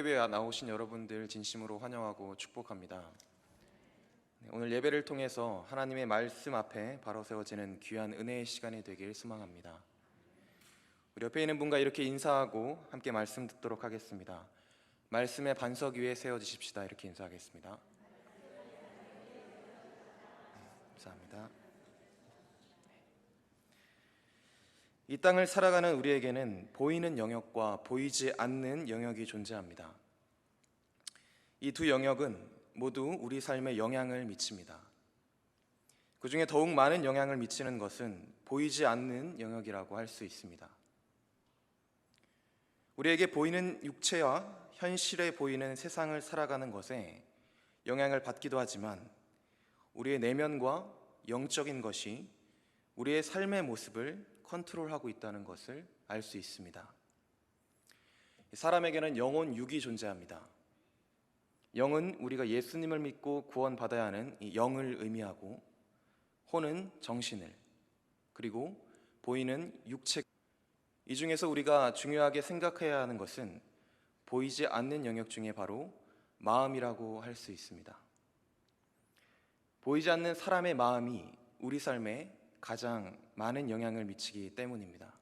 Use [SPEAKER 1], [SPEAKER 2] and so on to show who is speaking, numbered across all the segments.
[SPEAKER 1] 예배에 나오신 여러분들 진심으로 환영하고 축복합니다. 오늘 예배를 통해서 하나님의 말씀 앞에 바로 세워지는 귀한 은혜의 시간이 되길 소망합니다. 우리 옆에 있는 분과 이렇게 인사하고 함께 말씀 듣도록 하겠습니다. 말씀의 반석 위에 세워주십시다. 이렇게 인사하겠습니다. 감사합니다. 이 땅을 살아가는 우리에게는 보이는 영역과 보이지 않는 영역이 존재합니다. 이 두 영역은 모두 우리 삶에 영향을 미칩니다. 그 중에 더욱 많은 영향을 미치는 것은 보이지 않는 영역이라고 할 수 있습니다. 우리에게 보이는 육체와 현실에 보이는 세상을 살아가는 것에 영향을 받기도 하지만 우리의 내면과 영적인 것이 우리의 삶의 모습을 컨트롤하고 있다는 것을 알 수 있습니다. 사람에게는 영혼, 육이 존재합니다. 영은 우리가 예수님을 믿고 구원받아야 하는 이 영을 의미하고, 혼은 정신을, 그리고 보이는 육체, 이 중에서 우리가 중요하게 생각해야 하는 것은 보이지 않는 영역 중에 바로 마음이라고 할 수 있습니다. 보이지 않는 사람의 마음이 우리 삶에 가장 많은 영향을 미치기 때문입니다.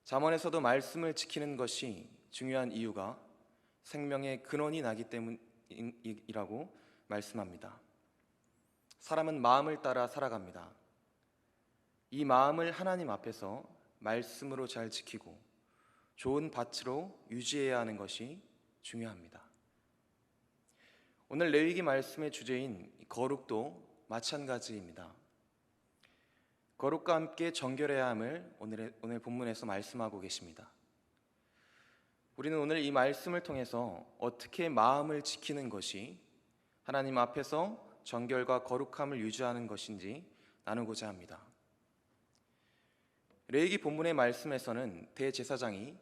[SPEAKER 1] 잠언에서도 말씀을 지키는 것이 중요한 이유가 생명의 근원이 나기 때문이라고 말씀합니다. 사람은 마음을 따라 살아갑니다. 이 마음을 하나님 앞에서 말씀으로 잘 지키고 좋은 밭으로 유지해야 하는 것이 중요합니다. 오늘 레위기 말씀의 주제인 거룩도 마찬가지입니다. 거룩과 함께 정결해야 함을 오늘 본문에서 말씀하고 계십니다. 우리는 오늘 이 말씀을 통해서 어떻게 마음을 지키는 것이 하나님 앞에서 정결과 거룩함을 유지하는 것인지 나누고자 합니다. 레위기 본문의 말씀에서는 대제사장이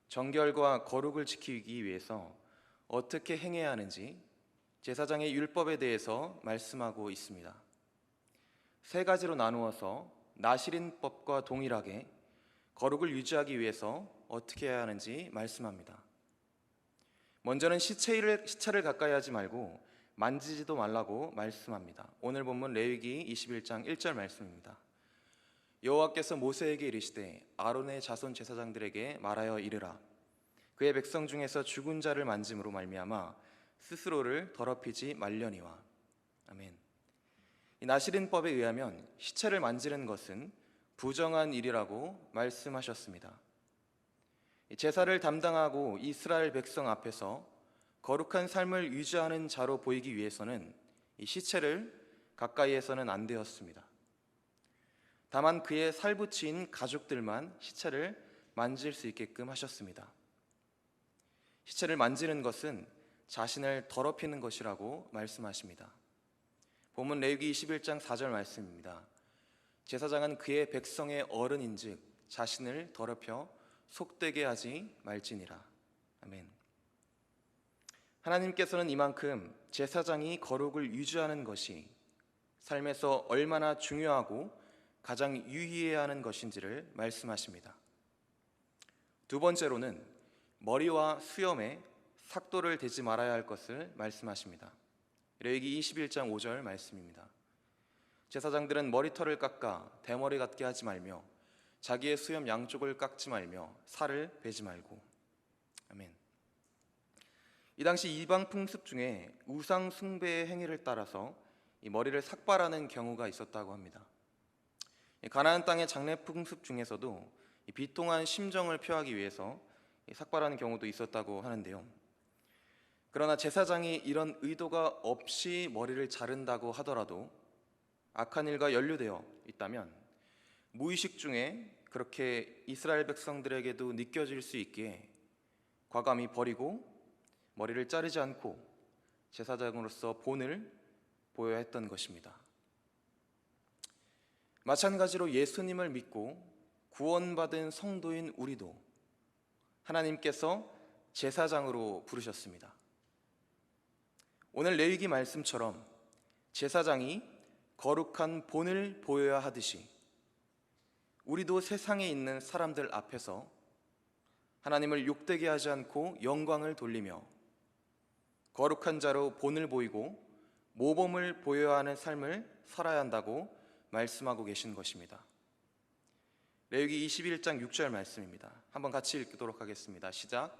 [SPEAKER 1] 정결과 거룩을 지키기 위해서 어떻게 행해야 하는지 제사장의 율법에 대해서 말씀하고 있습니다. 세 가지로 나누어서 나실인법과 동일하게 거룩을 유지하기 위해서 어떻게 해야 하는지 말씀합니다. 먼저는 시체를 가까이 하지 말고 만지지도 말라고 말씀합니다. 오늘 본문 레위기 21장 1절 말씀입니다. 여호와께서 모세에게 이르시되 아론의 자손 제사장들에게 말하여 이르라. 그의 백성 중에서 죽은 자를 만짐으로 말미암아 스스로를 더럽히지 말려니와. 아멘. 이 나실인법에 의하면 시체를 만지는 것은 부정한 일이라고 말씀하셨습니다. 제사를 담당하고 이스라엘 백성 앞에서 거룩한 삶을 유지하는 자로 보이기 위해서는 이 시체를 가까이에서는 안 되었습니다. 다만 그의 살붙인 가족들만 시체를 만질 수 있게끔 하셨습니다. 시체를 만지는 것은 자신을 더럽히는 것이라고 말씀하십니다. 본문 레위기 21장 4절 말씀입니다. 제사장은 그의 백성의 어른인즉 자신을 더럽혀 속되게 하지 말지니라. 아멘. 하나님께서는 이만큼 제사장이 거룩을 유지하는 것이 삶에서 얼마나 중요하고 가장 유의해야 하는 것인지를 말씀하십니다. 두 번째로는 머리와 수염에 삭도를 대지 말아야 할 것을 말씀하십니다. 레위기 21장 5절 말씀입니다. 제사장들은 머리털을 깎아 대머리 같게 하지 말며 자기의 수염 양쪽을 깎지 말며 살을 베지 말고. 아멘. 이 당시 이방 풍습 중에 우상 숭배의 행위를 따라서 이 머리를 삭발하는 경우가 있었다고 합니다. 가나안 땅의 장례 풍습 중에서도 비통한 심정을 표하기 위해서 삭발하는 경우도 있었다고 하는데요. 그러나 제사장이 이런 의도가 없이 머리를 자른다고 하더라도 악한 일과 연루되어 있다면 무의식 중에 그렇게 이스라엘 백성들에게도 느껴질 수 있기에 과감히 버리고 머리를 자르지 않고 제사장으로서 본을 보여야 했던 것입니다. 마찬가지로 예수님을 믿고 구원받은 성도인 우리도 하나님께서 제사장으로 부르셨습니다. 오늘 레위기 말씀처럼 제사장이 거룩한 본을 보여야 하듯이 우리도 세상에 있는 사람들 앞에서 하나님을 욕되게 하지 않고 영광을 돌리며 거룩한 자로 본을 보이고 모범을 보여야 하는 삶을 살아야 한다고 말씀하고 계신 것입니다. 레위기 21장 6절 말씀입니다. 한번 같이 읽도록 하겠습니다. 시작.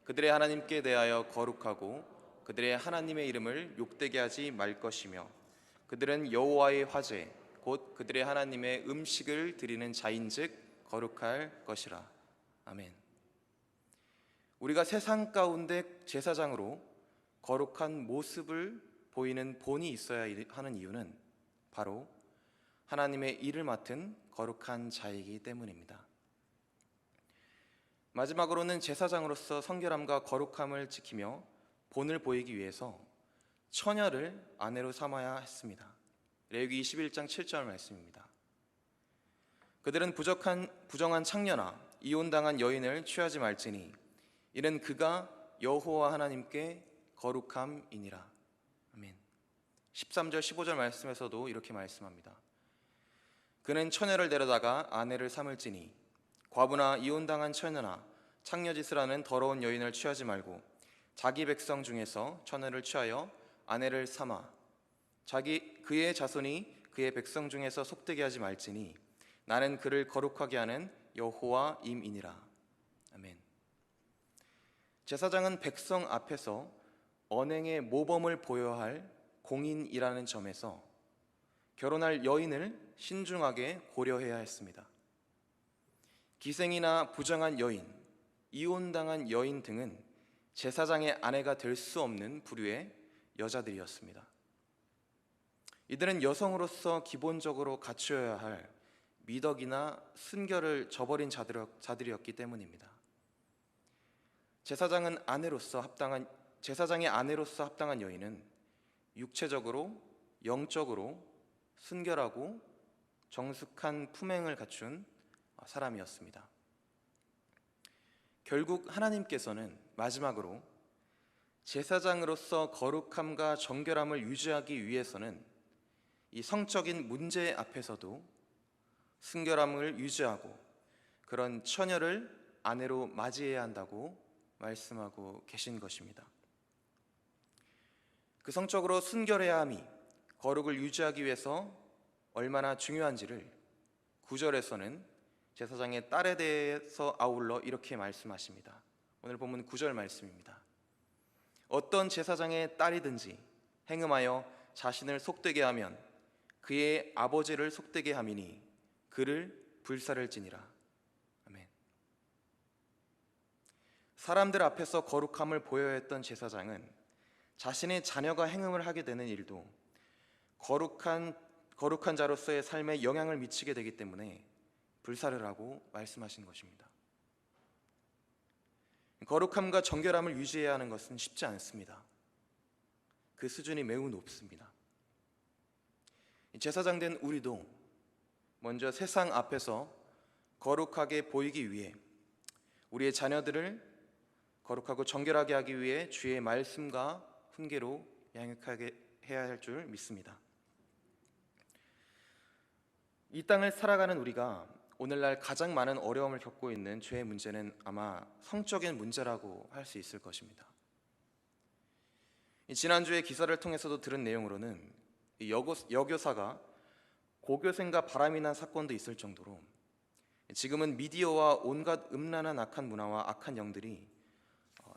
[SPEAKER 1] 그들의 하나님께 대하여 거룩하고 그들의 하나님의 이름을 욕되게 하지 말 것이며 그들은 여호와의 화제 곧 그들의 하나님의 음식을 드리는 자인즉 거룩할 것이라. 아멘. 우리가 세상 가운데 제사장으로 거룩한 모습을 보이는 본이 있어야 하는 이유는 바로 하나님의 일을 맡은 거룩한 자이기 때문입니다. 마지막으로는 제사장으로서 성결함과 거룩함을 지키며 본을 보이기 위해서 처녀를 아내로 삼아야 했습니다. 레위기 21장 7절 말씀입니다. 그들은 부정한 창녀나 이혼당한 여인을 취하지 말지니 이는 그가 여호와 하나님께 거룩함이니라. 아멘. 13절 15절 말씀에서도 이렇게 말씀합니다. 그는 처녀를 데려다가 아내를 삼을지니 과부나 이혼당한 처녀나 창녀짓을 하는 더러운 여인을 취하지 말고 자기 백성 중에서 처녀를 취하여 아내를 삼아 그의 자손이 그의 백성 중에서 속되게 하지 말지니 나는 그를 거룩하게 하는 여호와임이니라. 아멘. 제사장은 백성 앞에서 언행의 모범을 보여야 할 공인이라는 점에서 결혼할 여인을 신중하게 고려해야 했습니다. 기생이나 부정한 여인, 이혼당한 여인 등은 제사장의 아내가 될 수 없는 부류의 여자들이었습니다. 이들은 여성으로서 기본적으로 갖추어야 할 미덕이나 순결을 저버린 자들이었기 때문입니다. 제사장의 아내로서 합당한 여인은 육체적으로, 영적으로 순결하고 정숙한 품행을 갖춘 사람이었습니다. 결국 하나님께서는 마지막으로 제사장으로서 거룩함과 정결함을 유지하기 위해서는 이 성적인 문제 앞에서도 순결함을 유지하고 그런 처녀를 아내로 맞이해야 한다고 말씀하고 계신 것입니다. 그 성적으로 순결해야 함이 거룩을 유지하기 위해서 얼마나 중요한지를 9절에서는 제사장의 딸에 대해서 아울러 이렇게 말씀하십니다. 오늘 본문 9절 말씀입니다. 어떤 제사장의 딸이든지 행음하여 자신을 속되게 하면 그의 아버지를 속되게 함이니 그를 불살을 지니라. 아멘. 사람들 앞에서 거룩함을 보여야 했던 제사장은 자신의 자녀가 행음을 하게 되는 일도 거룩한 자로서의 삶에 영향을 미치게 되기 때문에 불사를 하고 말씀하신 것입니다. 거룩함과 정결함을 유지해야 하는 것은 쉽지 않습니다. 그 수준이 매우 높습니다. 제사장 된 우리도 먼저 세상 앞에서 거룩하게 보이기 위해 우리의 자녀들을 거룩하고 정결하게 하기 위해 주의 말씀과 훈계로 양육하게 해야 할 줄 믿습니다. 이 땅을 살아가는 우리가 오늘날 가장 많은 어려움을 겪고 있는 죄의 문제는 아마 성적인 문제라고 할 수 있을 것입니다. 지난주에 기사를 통해서도 들은 내용으로는 여교사가 고교생과 바람이 난 사건도 있을 정도로 지금은 미디어와 온갖 음란한 악한 문화와 악한 영들이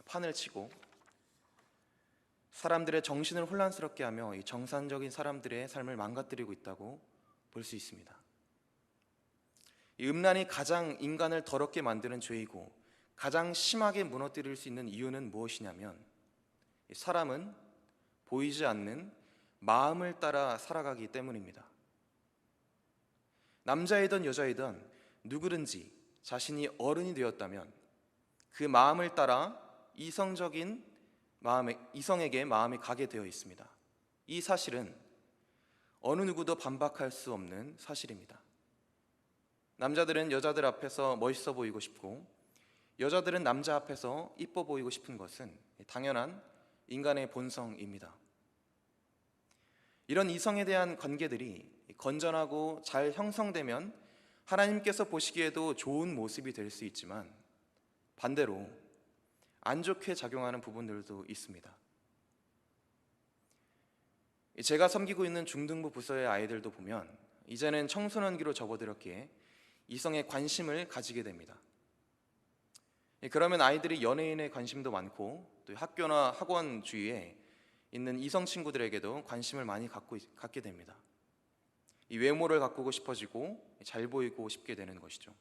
[SPEAKER 1] 판을 치고 사람들의 정신을 혼란스럽게 하며 이 정상적인 사람들의 삶을 망가뜨리고 있다고 볼 수 있습니다. 이 음란이 가장 인간을 더럽게 만드는 죄이고 가장 심하게 무너뜨릴 수 있는 이유는 무엇이냐면 사람은 보이지 않는 마음을 따라 살아가기 때문입니다. 남자이든 여자이든 누구든지 자신이 어른이 되었다면 그 마음을 따라 이성에게 마음이 가게 되어 있습니다. 이 사실은 어느 누구도 반박할 수 없는 사실입니다. 남자들은 여자들 앞에서 멋있어 보이고 싶고 여자들은 남자 앞에서 이뻐 보이고 싶은 것은 당연한 인간의 본성입니다. 이런 이성에 대한 관계들이 건전하고 잘 형성되면 하나님께서 보시기에도 좋은 모습이 될 수 있지만 반대로 안 좋게 작용하는 부분들도 있습니다. 제가 섬기고 있는 중등부 부서의 아이들도 보면 이제는 청소년기로 접어들었기에 이성에 관심을 가지게 됩니다. 그러면 아이들이 연예인에 관심도 많고 또 학교나 학원 주위에 있는 이성 친구들에게도 관심을 많이 갖게 됩니다. 이 외모를 가꾸고 싶어지고 잘 보이고 싶게 되는 것이죠.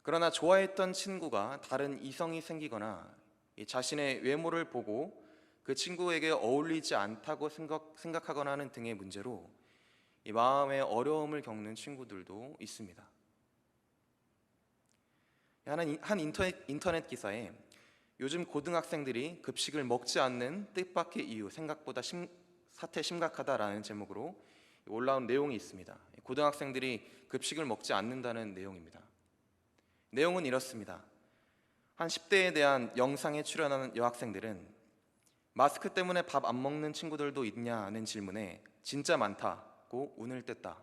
[SPEAKER 1] 그러나 좋아했던 친구가 다른 이성이 생기거나 자신의 외모를 보고 그 친구에게 어울리지 않다고 생각하거나 하는 등의 문제로 이 마음의 어려움을 겪는 친구들도 있습니다. 한 인터넷 기사에 요즘 고등학생들이 급식을 먹지 않는 뜻밖의 이유, 생각보다 사태 심각하다라는 제목으로 올라온 내용이 있습니다. 고등학생들이 급식을 먹지 않는다는 내용입니다. 내용은 이렇습니다. 한 10대에 대한 영상에 출연하는 여학생들은 마스크 때문에 밥 안 먹는 친구들도 있냐는 질문에 진짜 많다고 운을 뗐다.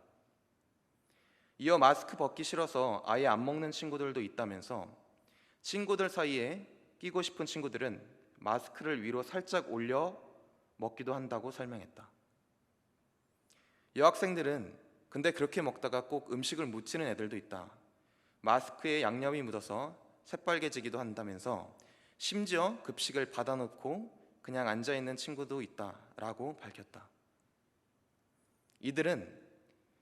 [SPEAKER 1] 이어 마스크 벗기 싫어서 아예 안 먹는 친구들도 있다면서 친구들 사이에 끼고 싶은 친구들은 마스크를 위로 살짝 올려 먹기도 한다고 설명했다. 여학생들은 근데 그렇게 먹다가 꼭 음식을 묻히는 애들도 있다. 마스크에 양념이 묻어서 새빨개지기도 한다면서 심지어 급식을 받아놓고 그냥 앉아있는 친구도 있다라고 밝혔다. 이들은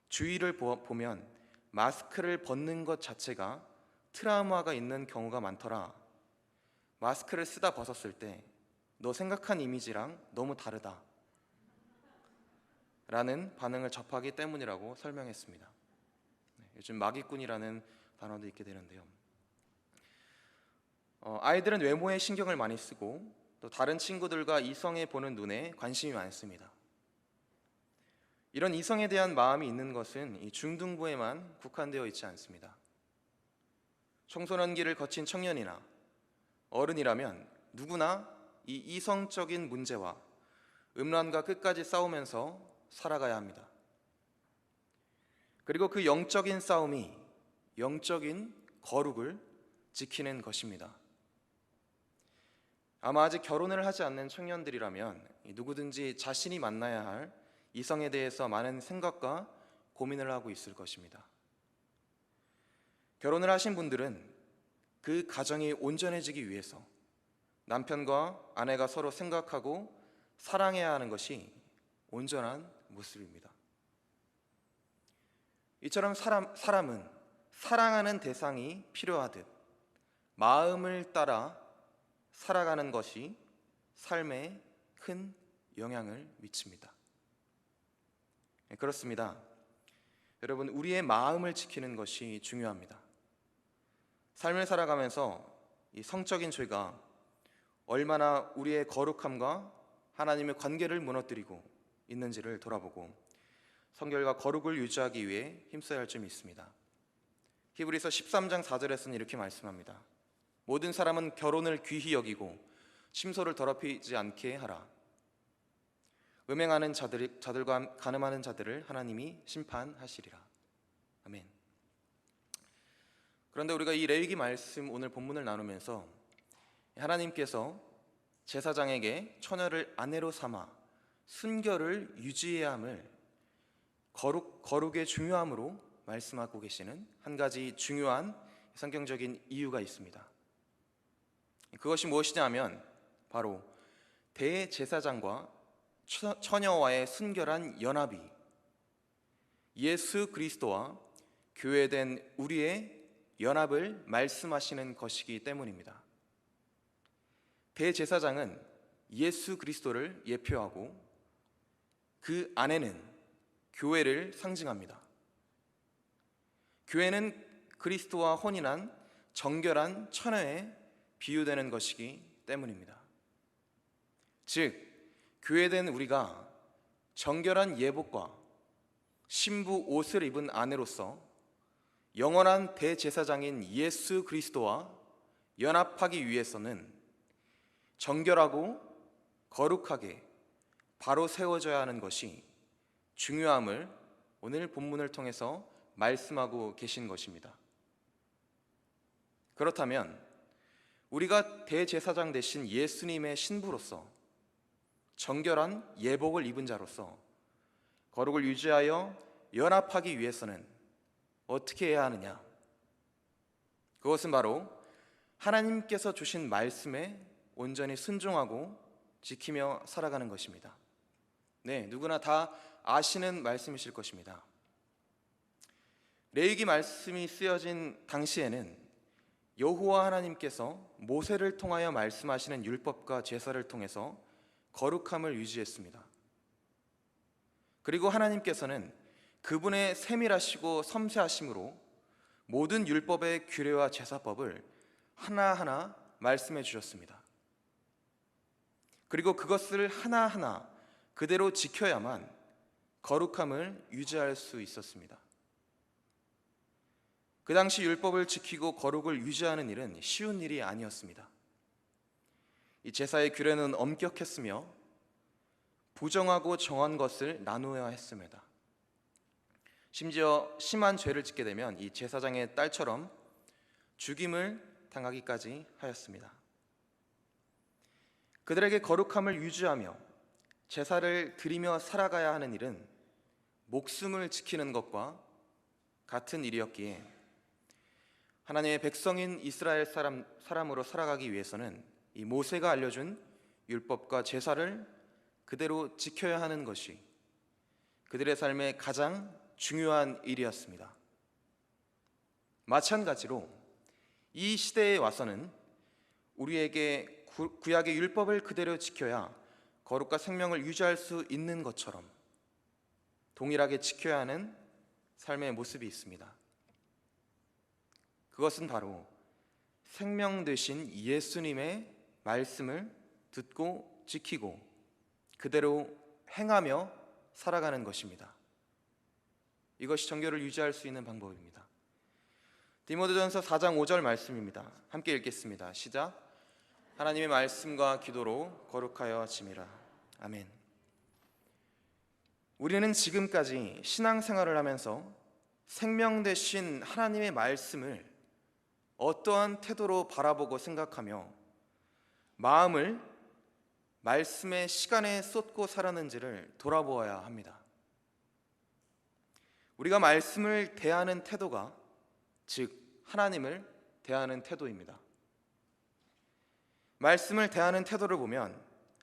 [SPEAKER 1] 주위를 보면 마스크를 벗는 것 자체가 트라우마가 있는 경우가 많더라. 마스크를 쓰다 벗었을 때 너 생각한 이미지랑 너무 다르다 라는 반응을 접하기 때문이라고 설명했습니다. 요즘 마기꾼이라는 단어도 있게 되는데요. 아이들은 외모에 신경을 많이 쓰고 또 다른 친구들과 이성에 보는 눈에 관심이 많습니다. 이런 이성에 대한 마음이 있는 것은 이 중등부에만 국한되어 있지 않습니다. 청소년기를 거친 청년이나 어른이라면 누구나 이 이성적인 문제와 음란과 끝까지 싸우면서 살아가야 합니다. 그리고 그 영적인 싸움이 영적인 거룩을 지키는 것입니다. 아마 아직 결혼을 하지 않는 청년들이라면 누구든지 자신이 만나야 할 이성에 대해서 많은 생각과 고민을 하고 있을 것입니다. 결혼을 하신 분들은 그 가정이 온전해지기 위해서 남편과 아내가 서로 생각하고 사랑해야 하는 것이 온전한 모습입니다. 이처럼 사람은 사랑하는 대상이 필요하듯 마음을 따라 살아가는 것이 삶에 큰 영향을 미칩니다. 그렇습니다. 여러분, 우리의 마음을 지키는 것이 중요합니다. 삶을 살아가면서 이 성적인 죄가 얼마나 우리의 거룩함과 하나님의 관계를 무너뜨리고 있는지를 돌아보고 성결과 거룩을 유지하기 위해 힘써야 할 점이 있습니다. 히브리서 13장 4절에서는 이렇게 말씀합니다. 모든 사람은 결혼을 귀히 여기고 심소를 더럽히지 않게 하라. 음행하는 자들과 간음하는 자들을 하나님이 심판하시리라. 아멘. 그런데 우리가 이 레위기 말씀 오늘 본문을 나누면서 하나님께서 제사장에게 처녀를 아내로 삼아 순결을 유지해야 함을 거룩의 중요함으로 말씀하고 계시는 한 가지 중요한 성경적인 이유가 있습니다. 그것이 무엇이냐면 바로 대제사장과 처녀와의 순결한 연합이 예수 그리스도와 교회된 우리의 연합을 말씀하시는 것이기 때문입니다. 대제사장은 예수 그리스도를 예표하고 그 안에는 교회를 상징합니다. 교회는 그리스도와 혼인한 정결한 처녀에 비유되는 것이기 때문입니다. 즉, 교회된 우리가 정결한 예복과 신부 옷을 입은 아내로서 영원한 대제사장인 예수 그리스도와 연합하기 위해서는 정결하고 거룩하게 바로 세워져야 하는 것이 중요함을 오늘 본문을 통해서 말씀하고 계신 것입니다. 그렇다면 우리가 대제사장 되신 예수님의 신부로서 정결한 예복을 입은 자로서 거룩을 유지하여 연합하기 위해서는 어떻게 해야 하느냐? 그것은 바로 하나님께서 주신 말씀에 온전히 순종하고 지키며 살아가는 것입니다. 네, 누구나 다 아시는 말씀이실 것입니다. 레위기 말씀이 쓰여진 당시에는 여호와 하나님께서 모세를 통하여 말씀하시는 율법과 제사를 통해서 거룩함을 유지했습니다. 그리고 하나님께서는 그분의 세밀하시고 섬세하심으로 모든 율법의 규례와 제사법을 하나하나 말씀해 주셨습니다. 그리고 그것을 하나하나 그대로 지켜야만 거룩함을 유지할 수 있었습니다. 그 당시 율법을 지키고 거룩을 유지하는 일은 쉬운 일이 아니었습니다. 이 제사의 규례는 엄격했으며 부정하고 정한 것을 나누어야 했습니다. 심지어 심한 죄를 짓게 되면 이 제사장의 딸처럼 죽임을 당하기까지 하였습니다. 그들에게 거룩함을 유지하며 제사를 드리며 살아가야 하는 일은 목숨을 지키는 것과 같은 일이었기에 하나님의 백성인 이스라엘 사람으로 살아가기 위해서는 이 모세가 알려준 율법과 제사를 그대로 지켜야 하는 것이 그들의 삶의 가장 중요한 일이었습니다. 마찬가지로 이 시대에 와서는 우리에게 구약의 율법을 그대로 지켜야 거룩과 생명을 유지할 수 있는 것처럼 동일하게 지켜야 하는 삶의 모습이 있습니다. 그것은 바로 생명 되신 예수님의 말씀을 듣고 지키고 그대로 행하며 살아가는 것입니다. 이것이 정결을 유지할 수 있는 방법입니다. 디모데전서 4장 5절 말씀입니다. 함께 읽겠습니다. 시작. 하나님의 말씀과 기도로 거룩하여 짐이라. 아멘. 우리는 지금까지 신앙생활을 하면서 생명 되신 하나님의 말씀을 어떠한 태도로 바라보고 생각하며 마음을 말씀의 시간에 쏟고 살았는지를 돌아보아야 합니다. 우리가 말씀을 대하는 태도가 즉 하나님을 대하는 태도입니다. 말씀을 대하는 태도를 보면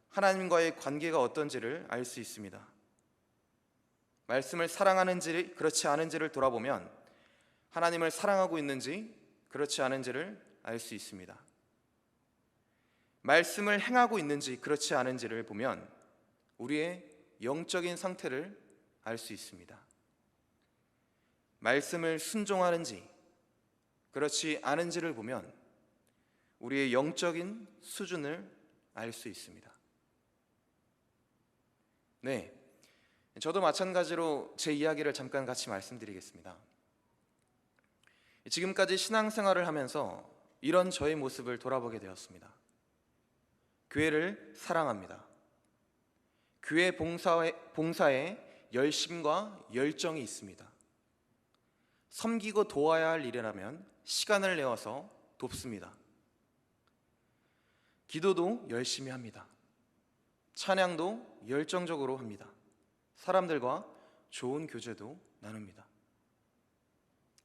[SPEAKER 1] 하나님과의 관계가 어떤지를 알 수 있습니다. 말씀을 사랑하는지 그렇지 않은지를 돌아보면 하나님을 사랑하고 있는지 그렇지 않은지를 알 수 있습니다. 말씀을 행하고 있는지 그렇지 않은지를 보면 우리의 영적인 상태를 알 수 있습니다. 말씀을 순종하는지 그렇지 않은지를 보면 우리의 영적인 수준을 알 수 있습니다. 네, 저도 마찬가지로 제 이야기를 잠깐 같이 말씀드리겠습니다. 지금까지 신앙생활을 하면서 이런 저의 모습을 돌아보게 되었습니다. 교회를 사랑합니다. 교회 봉사에 열심과 열정이 있습니다. 섬기고 도와야 할 일이라면 시간을 내어서 돕습니다. 기도도 열심히 합니다. 찬양도 열정적으로 합니다. 사람들과 좋은 교제도 나눕니다.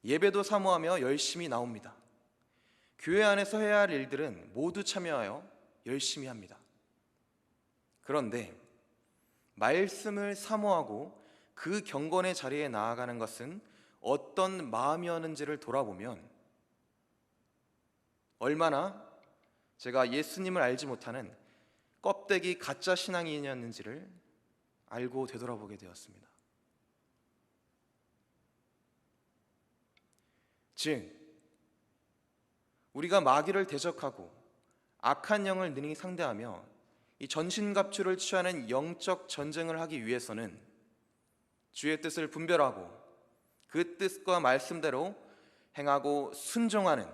[SPEAKER 1] 예배도 사모하며 열심히 나옵니다. 교회 안에서 해야 할 일들은 모두 참여하여 열심히 합니다. 그런데 말씀을 사모하고 그 경건의 자리에 나아가는 것은 어떤 마음이었는지를 돌아보면 얼마나 제가 예수님을 알지 못하는 껍데기 가짜 신앙인이었는지를 알고 되돌아보게 되었습니다. 즉, 우리가 마귀를 대적하고 악한 영을 능히 상대하며 이 전신갑주를 취하는 영적 전쟁을 하기 위해서는 주의 뜻을 분별하고 그 뜻과 말씀대로 행하고 순종하는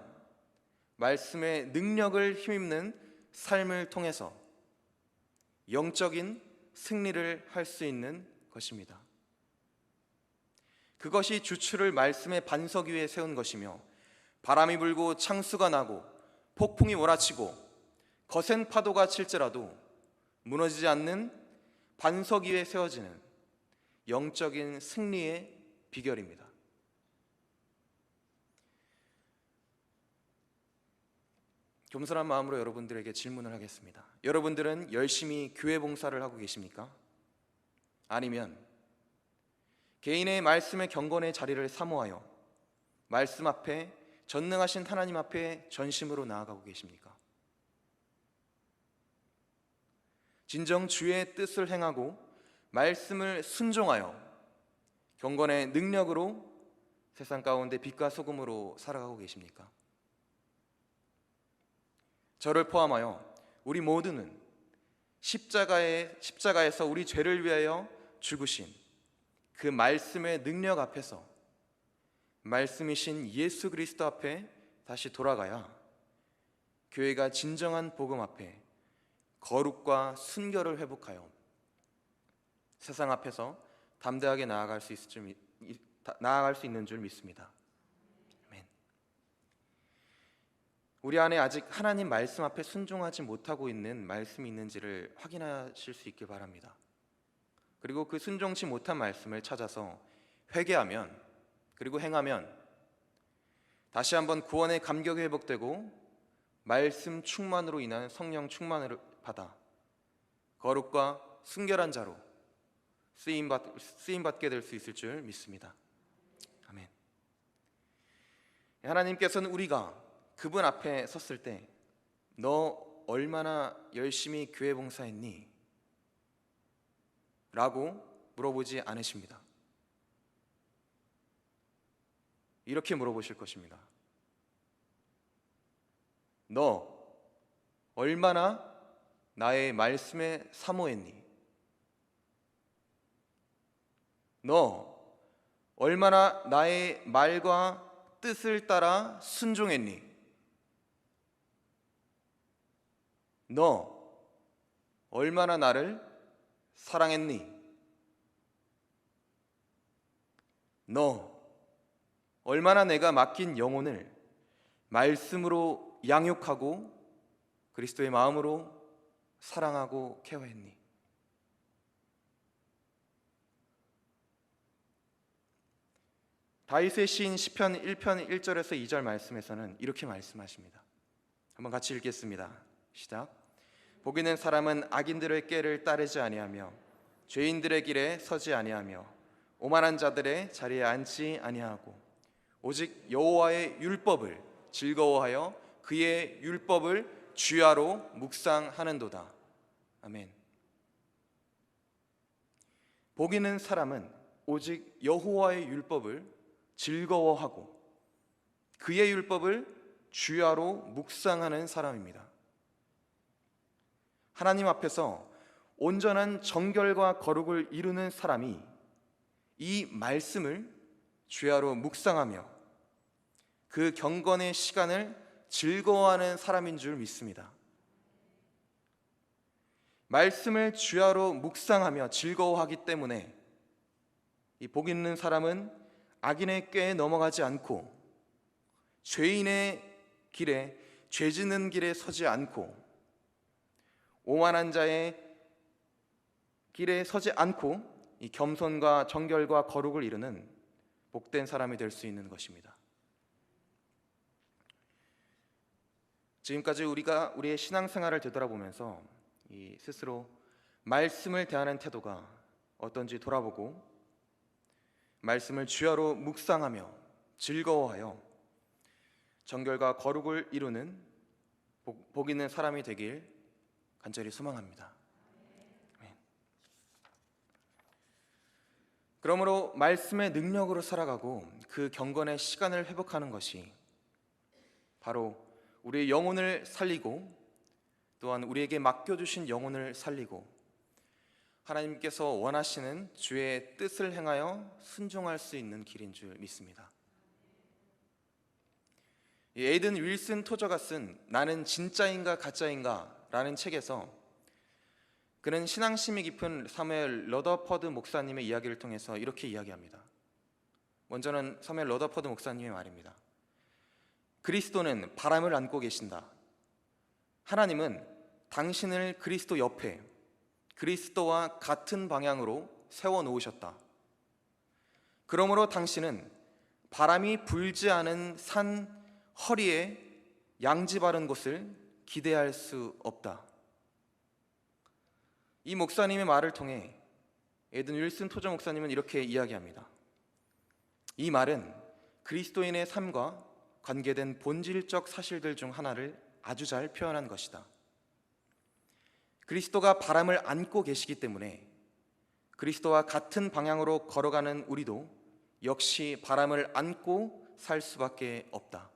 [SPEAKER 1] 말씀의 능력을 힘입는 삶을 통해서 영적인 승리를 할 수 있는 것입니다. 그것이 주추를 말씀의 반석 위에 세운 것이며 바람이 불고 창수가 나고 폭풍이 몰아치고 거센 파도가 칠지라도 무너지지 않는 반석 위에 세워지는 영적인 승리의 비결입니다. 겸손한 마음으로 여러분들에게 질문을 하겠습니다. 여러분들은 열심히 교회 봉사를 하고 계십니까? 아니면 개인의 말씀의 경건의 자리를 사모하여 말씀 앞에, 전능하신 하나님 앞에 전심으로 나아가고 계십니까? 진정 주의 뜻을 행하고 말씀을 순종하여 경건의 능력으로 세상 가운데 빛과 소금으로 살아가고 계십니까? 저를 포함하여 우리 모두는 십자가에서 우리 죄를 위하여 죽으신 그 말씀의 능력 앞에서, 말씀이신 예수 그리스도 앞에 다시 돌아가야 교회가 진정한 복음 앞에 거룩과 순결을 회복하여 세상 앞에서 담대하게 나아갈 수 있는 줄 믿습니다. 아멘. 우리 안에 아직 하나님 말씀 앞에 순종하지 못하고 있는 말씀이 있는지를 확인하실 수 있길 바랍니다. 그리고 그 순종치 못한 말씀을 찾아서 회개하면, 그리고 행하면 다시 한번 구원의 감격이 회복되고 말씀 충만으로 인한 성령 충만을 받아 거룩과 순결한 자로 쓰임받게 될 수 있을 줄 믿습니다. 아멘. 하나님께서는 우리가 그분 앞에 섰을 때 너 얼마나 열심히 교회 봉사했니? 라고 물어보지 않으십니다. 이렇게 물어보실 것입니다. 너 얼마나 나의 말씀에 사모했니? 너 얼마나 나의 말과 뜻을 따라 순종했니? 너 얼마나 나를 사랑했니? 너 얼마나 내가 맡긴 영혼을 말씀으로 양육하고 그리스도의 마음으로 사랑하고 케어했니? 다윗의 시인 시편 1편 1절에서 2절 말씀에서는 이렇게 말씀하십니다. 한번 같이 읽겠습니다. 시작. 복 있는 사람은 악인들의 꾀를 따르지 아니하며 죄인들의 길에 서지 아니하며 오만한 자들의 자리에 앉지 아니하고 오직 여호와의 율법을 즐거워하여 그의 율법을 주야로 묵상하는도다. 아멘. 복 있는 사람은 오직 여호와의 율법을 즐거워하고 그의 율법을 주야로 묵상하는 사람입니다. 하나님 앞에서 온전한 정결과 거룩을 이루는 사람이 이 말씀을 주야로 묵상하며 그 경건의 시간을 즐거워하는 사람인 줄 믿습니다. 말씀을 주야로 묵상하며 즐거워하기 때문에 이 복 있는 사람은 악인의 꾀에 넘어가지 않고 죄인의 길에, 죄 짓는 길에 서지 않고 오만한 자의 길에 서지 않고 이 겸손과 정결과 거룩을 이루는 복된 사람이 될 수 있는 것입니다. 지금까지 우리가 우리의 신앙생활을 되돌아보면서 이 스스로 말씀을 대하는 태도가 어떤지 돌아보고 말씀을 주야로 묵상하며 즐거워하여 정결과 거룩을 이루는 복 있는 사람이 되길 간절히 소망합니다. 아멘. 그러므로 말씀의 능력으로 살아가고 그 경건의 시간을 회복하는 것이 바로 우리의 영혼을 살리고 또한 우리에게 맡겨주신 영혼을 살리고 하나님께서 원하시는 주의 뜻을 행하여 순종할 수 있는 길인 줄 믿습니다. 에이든 윌슨 토저가 쓴 나는 진짜인가 가짜인가 라는 책에서 그는 신앙심이 깊은 사무엘 러더퍼드 목사님의 이야기를 통해서 이렇게 이야기합니다. 먼저는 사무엘 러더퍼드 목사님의 말입니다. 그리스도는 바람을 안고 계신다. 하나님은 당신을 그리스도 옆에 그리스도와 같은 방향으로 세워놓으셨다. 그러므로 당신은 바람이 불지 않은 산 허리에 양지 바른 곳을 기대할 수 없다. 이 목사님의 말을 통해 에든 윌슨 토저 목사님은 이렇게 이야기합니다. 이 말은 그리스도인의 삶과 관계된 본질적 사실들 중 하나를 아주 잘 표현한 것이다. 그리스도가 바람을 안고 계시기 때문에 그리스도와 같은 방향으로 걸어가는 우리도 역시 바람을 안고 살 수밖에 없다.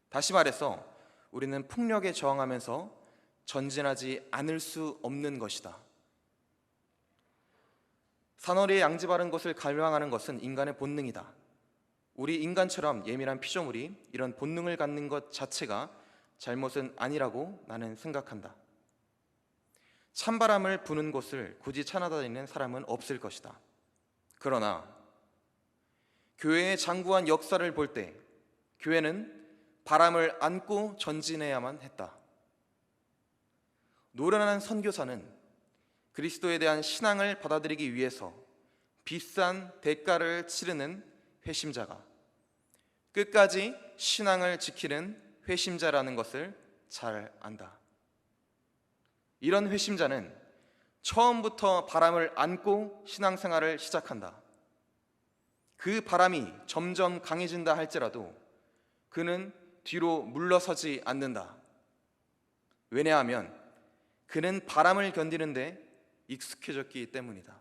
[SPEAKER 1] 다시 말해서 우리는 풍력에 저항하면서 전진하지 않을 수 없는 것이다. 산허리에 양지 바른 것을 갈망하는 것은 인간의 본능이다. 우리 인간처럼 예민한 피조물이 이런 본능을 갖는 것 자체가 잘못은 아니라고 나는 생각한다. 찬바람을 부는 곳을 굳이 찾아다니는 사람은 없을 것이다. 그러나 교회의 장구한 역사를 볼 때 교회는 바람을 안고 전진해야만 했다. 노련한 선교사는 그리스도에 대한 신앙을 받아들이기 위해서 비싼 대가를 치르는 회심자가 끝까지 신앙을 지키는 회심자라는 것을 잘 안다. 이런 회심자는 처음부터 바람을 안고 신앙생활을 시작한다. 그 바람이 점점 강해진다 할지라도 그는 뒤로 물러서지 않는다. 왜냐하면 그는 바람을 견디는데 익숙해졌기 때문이다.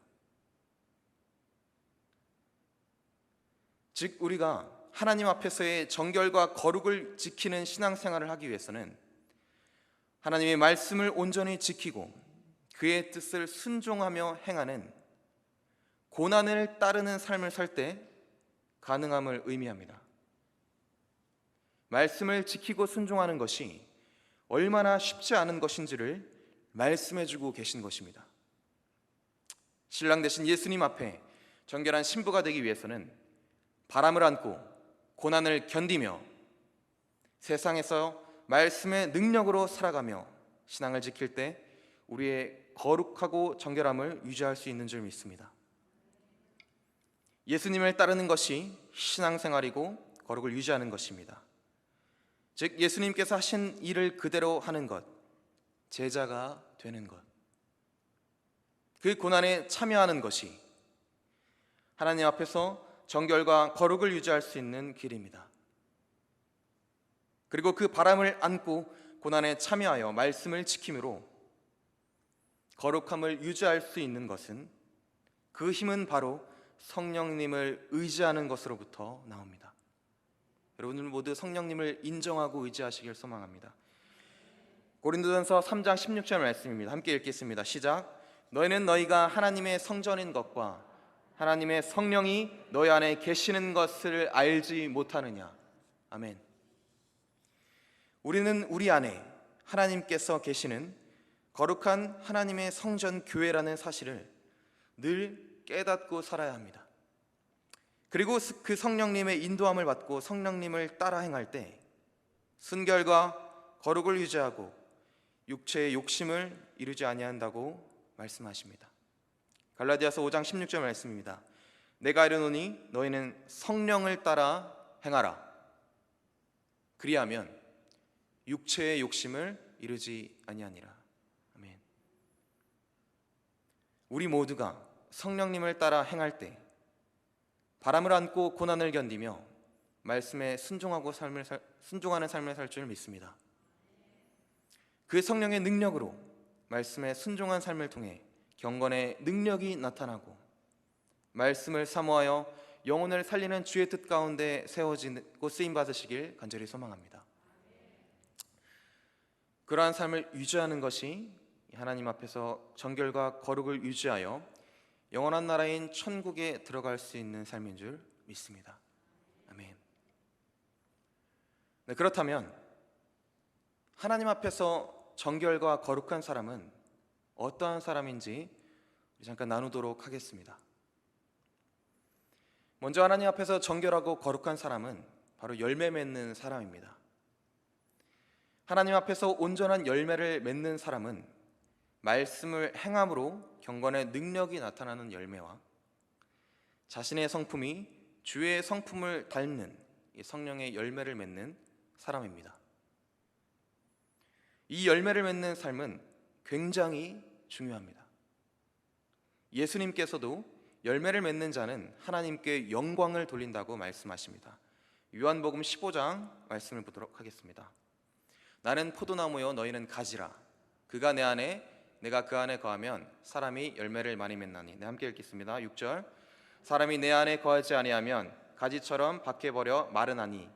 [SPEAKER 1] 즉 우리가 하나님 앞에서의 정결과 거룩을 지키는 신앙생활을 하기 위해서는 하나님의 말씀을 온전히 지키고 그의 뜻을 순종하며 행하는 고난을 따르는 삶을 살 때 가능함을 의미합니다. 말씀을 지키고 순종하는 것이 얼마나 쉽지 않은 것인지를 말씀해주고 계신 것입니다. 신랑 되신 예수님 앞에 정결한 신부가 되기 위해서는 바람을 안고 고난을 견디며 세상에서 말씀의 능력으로 살아가며 신앙을 지킬 때 우리의 거룩하고 정결함을 유지할 수 있는 줄 믿습니다. 예수님을 따르는 것이 신앙생활이고 거룩을 유지하는 것입니다. 즉 예수님께서 하신 일을 그대로 하는 것, 제자가 되는 것, 그 고난에 참여하는 것이 하나님 앞에서 정결과 거룩을 유지할 수 있는 길입니다. 그리고 그 바람을 안고 고난에 참여하여 말씀을 지킴으로 거룩함을 유지할 수 있는 것은 그 힘은 바로 성령님을 의지하는 것으로부터 나옵니다. 여러분들 모두 성령님을 인정하고 의지하시길 소망합니다. 고린도전서 3장 16절 말씀입니다. 함께 읽겠습니다. 시작. 너희는 너희가 하나님의 성전인 것과 하나님의 성령이 너희 안에 계시는 것을 알지 못하느냐. 아멘. 우리는 우리 안에 하나님께서 계시는 거룩한 하나님의 성전 교회라는 사실을 늘 깨닫고 살아야 합니다. 그리고 그 성령님의 인도함을 받고 성령님을 따라 행할 때 순결과 거룩을 유지하고 육체의 욕심을 이루지 아니한다고 말씀하십니다. 갈라디아서 5장 16절 말씀입니다. 내가 이르노니 너희는 성령을 따라 행하라. 그리하면 육체의 욕심을 이루지 아니하니라. 아멘. 우리 모두가 성령님을 따라 행할 때 바람을 안고 고난을 견디며 말씀에 순종하는 삶을 살 줄 믿습니다. 그 성령의 능력으로 말씀에 순종한 삶을 통해 경건의 능력이 나타나고 말씀을 사모하여 영혼을 살리는 주의 뜻 가운데 세워지고 쓰임 받으시길 간절히 소망합니다. 그러한 삶을 유지하는 것이 하나님 앞에서 정결과 거룩을 유지하여 영원한 나라인 천국에 들어갈 수 있는 삶인 줄 믿습니다. 아멘. 네, 그렇다면 하나님 앞에서 정결과 거룩한 사람은 어떠한 사람인지 잠깐 나누도록 하겠습니다. 먼저 하나님 앞에서 정결하고 거룩한 사람은 바로 열매 맺는 사람입니다. 하나님 앞에서 온전한 열매를 맺는 사람은 말씀을 행함으로 경건의 능력이 나타나는 열매와 자신의 성품이 주의 성품을 닮는 이 성령의 열매를 맺는 사람입니다. 이 열매를 맺는 삶은 굉장히 중요합니다. 예수님께서도 열매를 맺는 자는 하나님께 영광을 돌린다고 말씀하십니다. 요한복음 15장 말씀을 보도록 하겠습니다. 나는 포도나무요 너희는 가지라. 그가 내 안에 내가 그 안에 거하면 사람이 열매를 많이 맺나니. 네, 함께 읽겠습니다. 6절. 사람이 내 안에 거하지 아니하면 가지처럼 밖에 버려 마르나니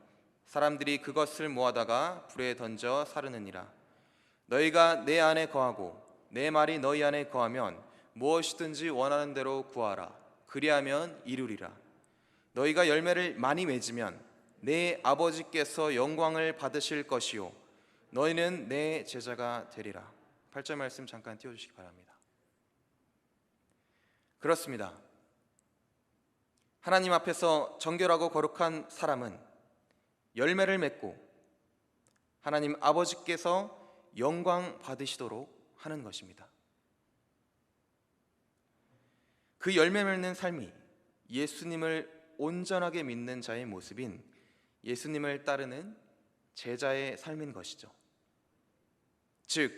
[SPEAKER 1] 사람들이 그것을 모아다가 불에 던져 사르느니라. 너희가 내 안에 거하고 내 말이 너희 안에 거하면 무엇이든지 원하는 대로 구하라. 그리하면 이루리라. 너희가 열매를 많이 맺으면 내 아버지께서 영광을 받으실 것이요 너희는 내 제자가 되리라. 8절 말씀 잠깐 띄워주시기 바랍니다. 그렇습니다. 하나님 앞에서 정결하고 거룩한 사람은 열매를 맺고 하나님 아버지께서 영광 받으시도록 하는 것입니다. 그 열매 맺는 삶이 예수님을 온전하게 믿는 자의 모습인 예수님을 따르는 제자의 삶인 것이죠. 즉,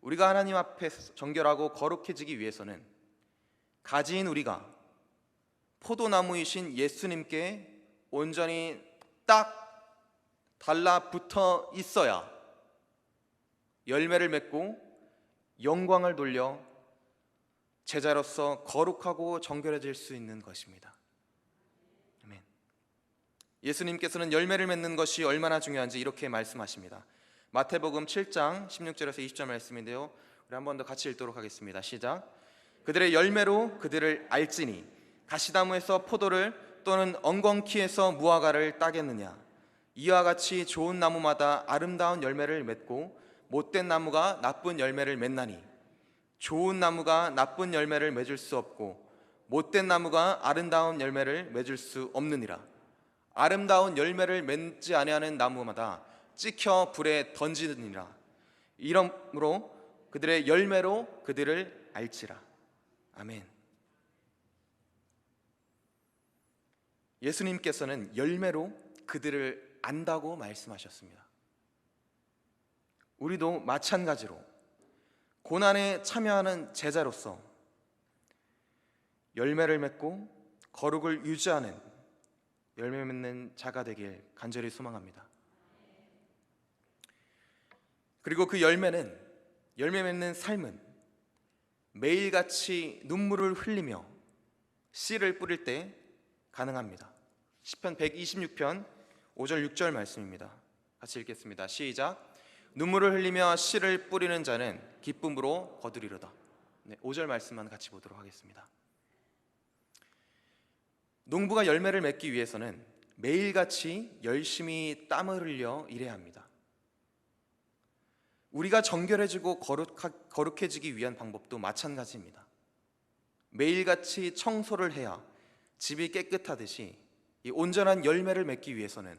[SPEAKER 1] 우리가 하나님 앞에서 정결하고 거룩해지기 위해서는 가지인 우리가 포도나무이신 예수님께 온전히 딱 달라붙어 있어야 열매를 맺고 영광을 돌려 제자로서 거룩하고 정결해질 수 있는 것입니다. 아멘. 예수님께서는 열매를 맺는 것이 얼마나 중요한지 이렇게 말씀하십니다. 마태복음 7장 16절에서 20절 말씀인데요, 우리 한 번 더 같이 읽도록 하겠습니다. 시작. 그들의 열매로 그들을 알지니 가시나무에서 포도를 또는 엉겅퀴에서 무화과를 따겠느냐. 이와 같이 좋은 나무마다 아름다운 열매를 맺고 못된 나무가 나쁜 열매를 맺나니 좋은 나무가 나쁜 열매를 맺을 수 없고 못된 나무가 아름다운 열매를 맺을 수 없느니라. 아름다운 열매를 맺지 아니하는 나무마다 찍혀 불에 던지느니라. 이러므로 그들의 열매로 그들을 알지라. 아멘. 예수님께서는 열매로 그들을 안다고 말씀하셨습니다. 우리도 마찬가지로 고난에 참여하는 제자로서 열매를 맺고 거룩을 유지하는 열매 맺는 자가 되길 간절히 소망합니다. 그리고 그 열매 맺는 삶은 매일같이 눈물을 흘리며 씨를 뿌릴 때 가능합니다. 시편 126편 5절 6절 말씀입니다. 같이 읽겠습니다. 시작. 눈물을 흘리며 씨를 뿌리는 자는 기쁨으로 거두리로다. 네, 5절 말씀만 같이 보도록 하겠습니다. 농부가 열매를 맺기 위해서는 매일같이 열심히 땀을 흘려 일해야 합니다. 우리가 정결해지고 거룩해지기 위한 방법도 마찬가지입니다. 매일같이 청소를 해야 집이 깨끗하듯이 이 온전한 열매를 맺기 위해서는,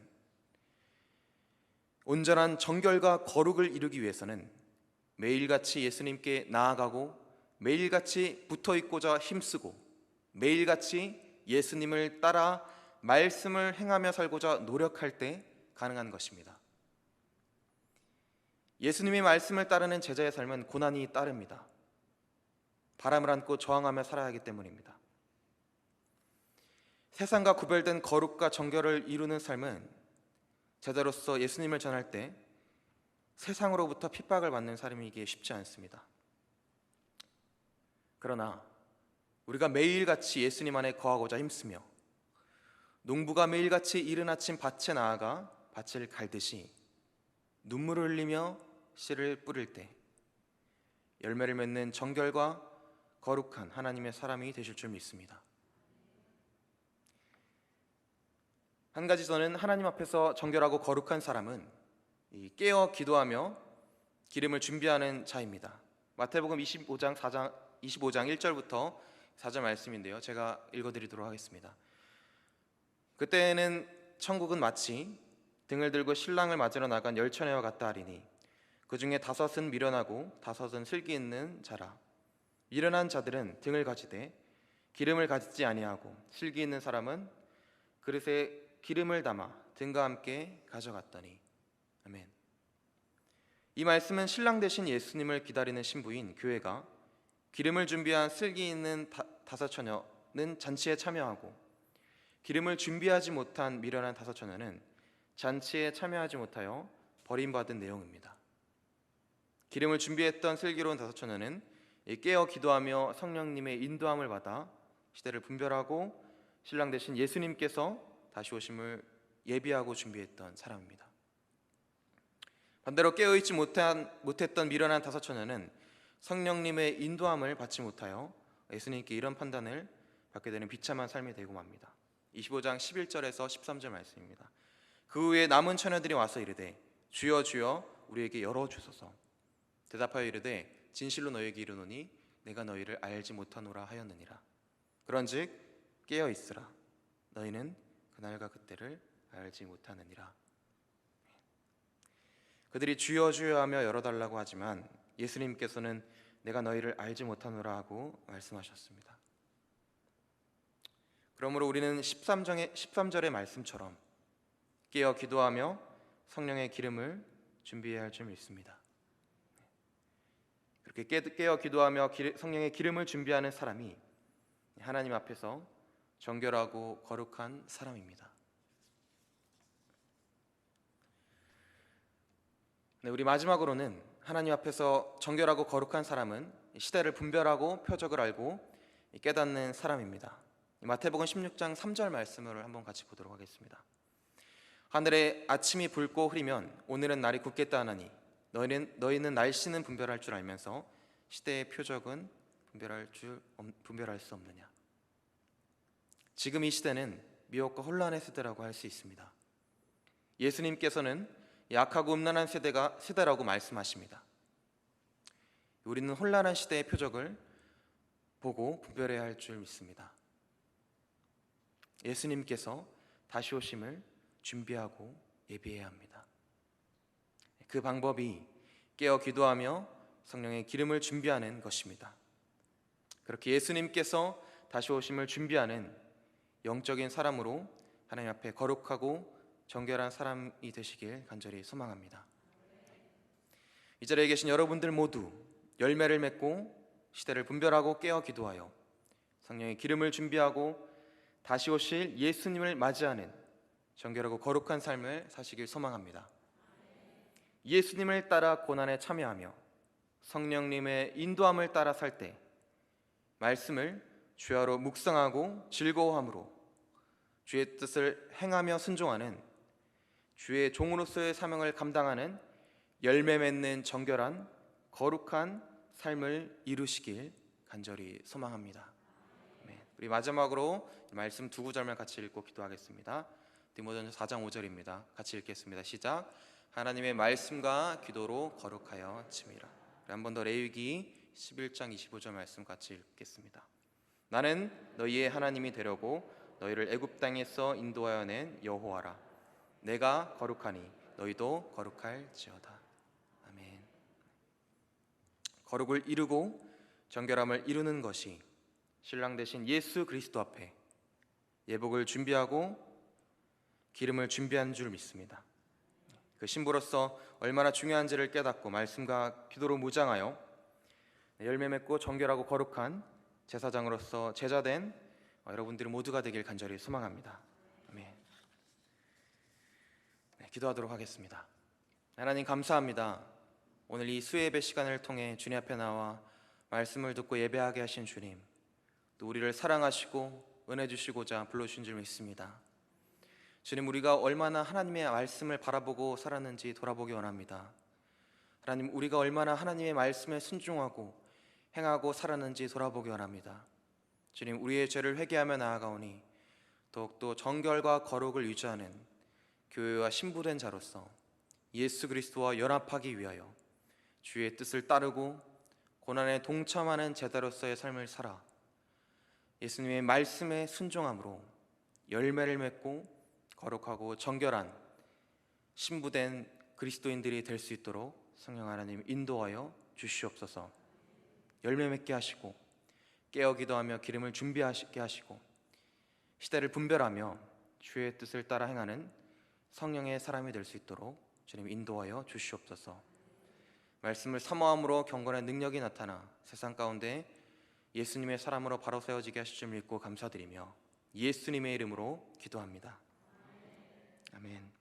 [SPEAKER 1] 온전한 정결과 거룩을 이루기 위해서는 매일같이 예수님께 나아가고 매일같이 붙어있고자 힘쓰고 매일같이 예수님을 따라 말씀을 행하며 살고자 노력할 때 가능한 것입니다. 예수님의 말씀을 따르는 제자의 삶은 고난이 따릅니다. 바람을 안고 저항하며 살아야 하기 때문입니다. 세상과 구별된 거룩과 정결을 이루는 삶은 제자로서 예수님을 전할 때 세상으로부터 핍박을 받는 삶이기 쉽지 않습니다. 그러나 우리가 매일같이 예수님 안에 거하고자 힘쓰며 농부가 매일같이 이른 아침 밭에 나아가 밭을 갈듯이 눈물을 흘리며 씨를 뿌릴 때 열매를 맺는 정결과 거룩한 하나님의 사람이 되실 줄 믿습니다. 한 가지 저는 하나님 앞에서 정결하고 거룩한 사람은 깨어 기도하며 기름을 준비하는 자입니다. 마태복음 25장 1절부터 4절 말씀인데요, 제가 읽어드리도록 하겠습니다. 그때는 천국은 마치 등을 들고 신랑을 맞으러 나간 열처녀와 같다 하리니 그 중에 5은 미련하고 5은 슬기 있는 자라. 미련한 자들은 등을 가지되 기름을 가지지 아니하고, 슬기 있는 사람은 그릇에 기름을 담아 등과 함께 가져갔더니. 아멘. 이 말씀은 신랑 되신 예수님을 기다리는 신부인 교회가 기름을 준비한 슬기 있는 5처녀는 잔치에 참여하고, 기름을 준비하지 못한 미련한 5처녀는 잔치에 참여하지 못하여 버림받은 내용입니다. 기름을 준비했던 슬기로운 5처녀는 깨어 기도하며 성령님의 인도함을 받아 시대를 분별하고 신랑 되신 예수님께서 다시 오심을 예비하고 준비했던 사람입니다. 반대로 깨어있지 못했던 미련한 5처녀는 성령님의 인도함을 받지 못하여 예수님께 이런 판단을 받게 되는 비참한 삶이 되고 맙니다. 25장 11절에서 13절 말씀입니다. 그 후에 남은 처녀들이 와서 이르되 주여 주여 우리에게 열어주소서. 대답하여 이르되 진실로 너희에게 이르노니 내가 너희를 알지 못하노라 하였느니라. 그런즉 깨어 있으라. 너희는 그날과 그때를 알지 못하느니라. 그들이 주여 주여 하며 열어달라고 하지만 예수님께서는 내가 너희를 알지 못하노라 하고 말씀하셨습니다. 그러므로 우리는 13절의 말씀처럼 깨어 기도하며 성령의 기름을 준비해야 할 줄 믿습니다. 그렇게 깨어 기도하며 성령의 기름을 준비하는 사람이 하나님 앞에서 정결하고 거룩한 사람입니다. 네, 우리 마지막으로는 하나님 앞에서 정결하고 거룩한 사람은 시대를 분별하고 표적을 알고 깨닫는 사람입니다. 마태복음 16장 3절 말씀을 한번 같이 보도록 하겠습니다. 하늘에 아침이 붉고 흐리면 오늘은 날이 굳겠다 하나니 너희는 날씨는 분별할 줄 알면서 시대의 표적은 분별할 수 없느냐. 지금 이 시대는 미혹과 혼란의 시대라고 할 수 있습니다. 예수님께서는 약하고 음란한 세대라고 말씀하십니다. 우리는 혼란한 시대의 표적을 보고 분별해야 할 줄 믿습니다. 예수님께서 다시 오심을 준비하고 예비해야 합니다. 그 방법이 깨어 기도하며 성령의 기름을 준비하는 것입니다. 그렇게 예수님께서 다시 오심을 준비하는 영적인 사람으로 하나님 앞에 거룩하고 정결한 사람이 되시길 간절히 소망합니다. 이 자리에 계신 여러분들 모두 열매를 맺고 시대를 분별하고 깨어 기도하여 성령의 기름을 준비하고 다시 오실 예수님을 맞이하는 정결하고 거룩한 삶을 사시길 소망합니다. 예수님을 따라 고난에 참여하며 성령님의 인도함을 따라 살 때 말씀을 주야로 묵상하고 즐거워함으로 주의 뜻을 행하며 순종하는 주의 종으로서의 사명을 감당하는 열매 맺는 정결한 거룩한 삶을 이루시길 간절히 소망합니다. 우리 마지막으로 말씀 2구절만 같이 읽고 기도하겠습니다. 디모데전서 4장 5절입니다. 같이 읽겠습니다. 시작. 하나님의 말씀과 기도로 거룩하여 지미라. 한 번 더 레위기 11장 25절 말씀 같이 읽겠습니다. 나는 너희의 하나님이 되려고 너희를 애굽 땅에서 인도하여 낸 여호와라. 내가 거룩하니 너희도 거룩할지어다. 아멘. 거룩을 이루고 정결함을 이루는 것이 신랑 되신 예수 그리스도 앞에 예복을 준비하고 기름을 준비한 줄 믿습니다. 그 신부로서 얼마나 중요한지를 깨닫고 말씀과 기도로 무장하여 열매 맺고 정결하고 거룩한 제사장으로서 제자된 여러분들 모두가 되길 간절히 소망합니다. 아멘. 기도하도록 하겠습니다. 하나님 감사합니다. 오늘 이 수예배 시간을 통해 주님 앞에 나와 말씀을 듣고 예배하게 하신 주님, 또 우리를 사랑하시고 은혜 주시고자 불러주신 줄 믿습니다. 주님, 우리가 얼마나 하나님의 말씀을 바라보고 살았는지 돌아보기 원합니다. 하나님, 우리가 얼마나 하나님의 말씀에 순종하고 행하고 살았는지 돌아보기 원합니다. 주님, 우리의 죄를 회개하며 나아가오니 더욱더 정결과 거룩을 유지하는 교회와 신부된 자로서 예수 그리스도와 연합하기 위하여 주의 뜻을 따르고 고난에 동참하는 제자로서의 삶을 살아 예수님의 말씀에 순종함으로 열매를 맺고 거룩하고 정결한 신부된 그리스도인들이 될 수 있도록 성령 하나님 인도하여 주시옵소서. 열매 맺게 하시고 깨어 기도하며 기름을 준비하게 하시고 시대를 분별하며 주의 뜻을 따라 행하는 성령의 사람이 될 수 있도록 주님 인도하여 주시옵소서. 말씀을 사모함으로 경건의 능력이 나타나 세상 가운데 예수님의 사람으로 바로 세워지게 하실 줄 믿고 감사드리며 예수님의 이름으로 기도합니다. 아멘.